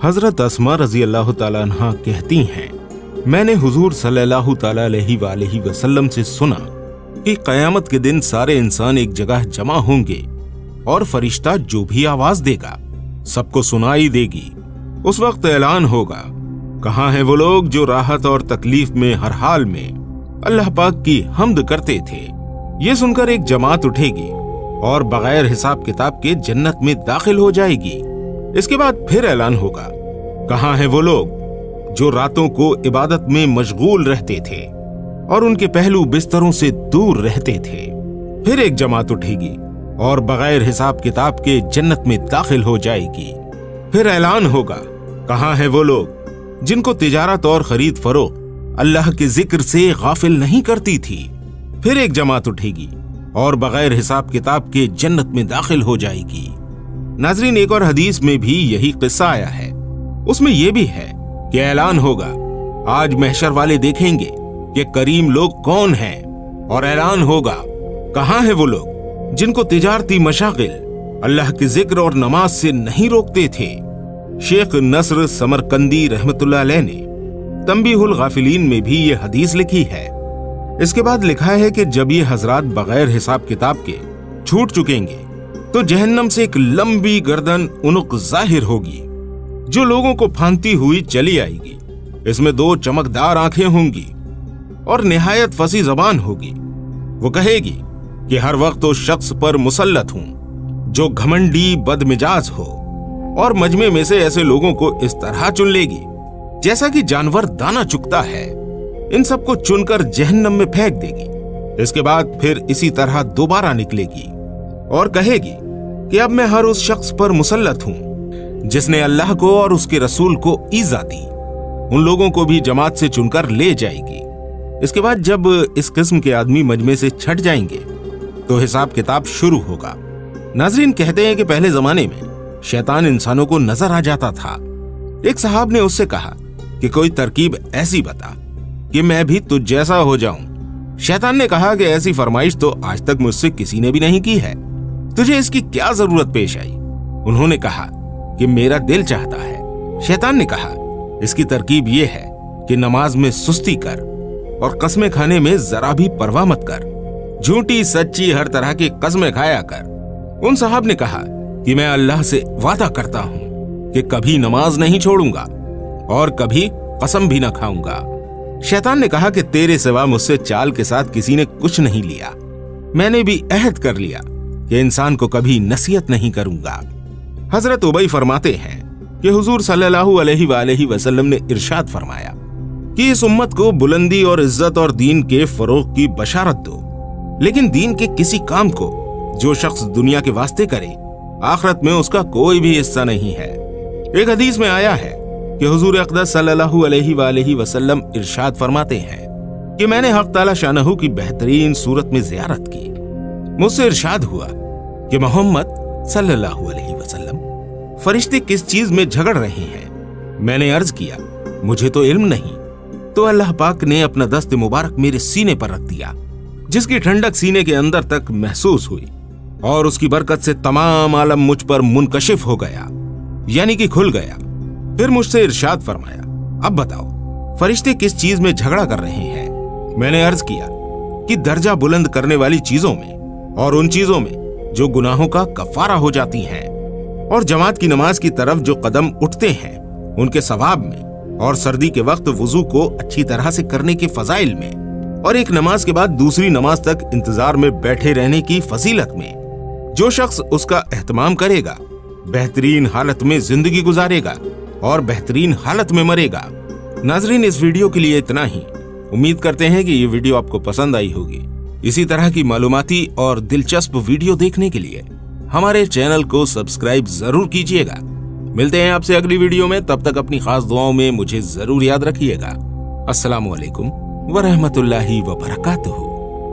حضرت اسما رضی اللہ تعالیٰ عنہا کہتی ہیں، میں نے حضور صلی اللہ تعالیٰ علیہ وآلہ وسلم سے سنا کہ قیامت کے دن سارے انسان ایک جگہ جمع ہوں گے اور فرشتہ جو بھی آواز دے گا سب کو سنائی دے گی۔ اس وقت اعلان ہوگا، کہاں ہیں وہ لوگ جو راحت اور تکلیف میں ہر حال میں اللہ پاک کی حمد کرتے تھے؟ یہ سن کر ایک جماعت اٹھے گی اور بغیر حساب کتاب کے جنت میں داخل ہو جائے گی۔ اس کے بعد پھر اعلان ہوگا، کہاں ہیں وہ لوگ جو راتوں کو عبادت میں مشغول رہتے تھے اور ان کے پہلو بستروں سے دور رہتے تھے؟ پھر ایک جماعت اٹھے گی اور بغیر حساب کتاب کے جنت میں داخل ہو جائے گی۔ پھر اعلان ہوگا، کہاں ہیں وہ لوگ جن کو تجارت اور خرید فروخت اللہ کے ذکر سے غافل نہیں کرتی تھی؟ پھر ایک جماعت اٹھے گی اور بغیر حساب کتاب کے جنت میں داخل ہو جائے گی۔ ناظرین، ایک اور حدیث میں بھی یہی قصہ آیا ہے۔ اس میں یہ بھی ہے کہ اعلان ہوگا، آج محشر والے دیکھیں گے کہ کریم لوگ کون ہیں، اور اعلان ہوگا، کہاں ہیں وہ لوگ جن کو تجارتی مشاغل اللہ کے ذکر اور نماز سے نہیں روکتے تھے؟ شیخ نصر سمرقندی رحمت اللہ علیہ نے تنبیہ الغافلین میں بھی یہ حدیث لکھی ہے۔ اس کے بعد لکھا ہے کہ جب یہ حضرات بغیر حساب کتاب کے چھوٹ چکیں گے تو جہنم سے ایک لمبی گردن عنق ظاہر ہوگی جو لوگوں کو پھاندتی ہوئی چلی آئے گی۔ اس میں 2 چمکدار آنکھیں ہوں گی اور نہایت فصیح زبان ہوگی۔ وہ کہے گی کہ ہر وقت اس شخص پر مسلط ہوں جو گھمنڈی بد مزاج ہو، اور مجمع میں سے ایسے لوگوں کو اس طرح چن لے گی جیسا کہ جانور دانہ چکتا ہے۔ ان سب کو چن کر جہنم میں پھینک دے گی۔ اس کے بعد پھر اسی طرح دوبارہ نکلے گی اور کہے گی کہ اب میں ہر اس شخص پر مسلط ہوں جس نے اللہ کو اور اس کے رسول کو ایذا دی۔ ان لوگوں کو بھی جماعت سے چن کر لے جائے گی۔ اس کے بعد جب اس قسم کے آدمی مجمع سے چھٹ جائیں گے تو حساب کتاب شروع ہوگا۔ ناظرین، کہتے ہیں کہ پہلے زمانے میں شیطان انسانوں کو نظر آ جاتا تھا۔ ایک صاحب نے اس سے کہا کہ کوئی ترکیب ایسی بتا کہ میں بھی تجھ جیسا ہو جاؤں۔ شیطان نے کہا کہ ایسی فرمائش تو آج تک مجھ سے کسی نے بھی نہیں کی ہے، تجھے اس کی کیا ضرورت پیش آئی؟ انہوں نے کہا کہ میرا دل چاہتا ہے۔ شیطان نے کہا، اس کی ترکیب یہ ہے کہ نماز میں سستی کر اور قسمیں کھانے میں ذرا بھی پرواہ مت کر، جھوٹی سچی ہر طرح کی قسمیں کھایا کر۔ ان صاحب نے کہا کہ میں اللہ سے وعدہ کرتا ہوں کہ کبھی نماز نہیں چھوڑوں گا اور کبھی قسم بھی نہ کھاؤں گا۔ شیطان نے کہا کہ تیرے سوا مجھ سے چال کے ساتھ کسی نے کچھ نہیں لیا، میں نے بھی عہد کر لیا کہ انسان کو کبھی نصیحت نہیں کروں گا۔ حضرت ابی فرماتے ہیں کہ حضور صلی اللہ علیہ وآلہ وسلم نے ارشاد فرمایا کہ اس امت کو بلندی اور عزت اور دین کے فروغ کی بشارت دو، لیکن دین کے کسی کام کو جو شخص دنیا کے واسطے کرے آخرت میں اس کا کوئی بھی حصہ نہیں ہے۔ ایک حدیث میں آیا ہے کہ حضور اقدس صلی اللہ علیہ وآلہ وسلم ارشاد فرماتے ہیں کہ میں نے حق تعالی شانہ کی بہترین صورت میں زیارت کی۔ مجھ سے ارشاد ہوا کہ محمد صلی اللہ علیہ وسلم، فرشتے کس چیز میں جھگڑ رہے ہیں؟ میں نے عرض کیا، مجھے تو علم نہیں۔ تو اللہ پاک نے اپنا دست مبارک میرے سینے پر رکھ دیا، جس کی ٹھنڈک سینے کے اندر تک محسوس ہوئی، اور اس کی برکت سے تمام عالم مجھ پر منکشف ہو گیا، یعنی کہ کھل گیا۔ پھر مجھ سے ارشاد فرمایا، اب بتاؤ فرشتے کس چیز میں جھگڑا کر رہے ہیں؟ میں نے عرض کیا کہ درجہ بلند کرنے والی چیزوں میں اور ان چیزوں میں جو گناہوں کا کفارہ ہو جاتی ہیں، اور جماعت کی نماز کی طرف جو قدم اٹھتے ہیں ان کے ثواب میں، اور سردی کے وقت وضو کو اچھی طرح سے کرنے کے فضائل میں، اور ایک نماز کے بعد دوسری نماز تک انتظار میں بیٹھے رہنے کی فضیلت میں۔ جو شخص اس کا اہتمام کرے گا بہترین حالت میں زندگی گزارے گا اور بہترین حالت میں مرے گا۔ ناظرین، اس ویڈیو کے لیے اتنا ہی۔ امید کرتے ہیں کہ یہ ویڈیو آپ کو پسند آئی ہوگی۔ اسی طرح کی معلوماتی اور دلچسپ ویڈیو دیکھنے کے لیے ہمارے چینل کو سبسکرائب ضرور کیجیے گا۔ ملتے ہیں آپ سے اگلی ویڈیو میں، تب تک اپنی خاص دعاؤں میں مجھے ضرور یاد رکھیے گا۔ السلام علیکم ورحمۃ اللہ وبرکاتہ۔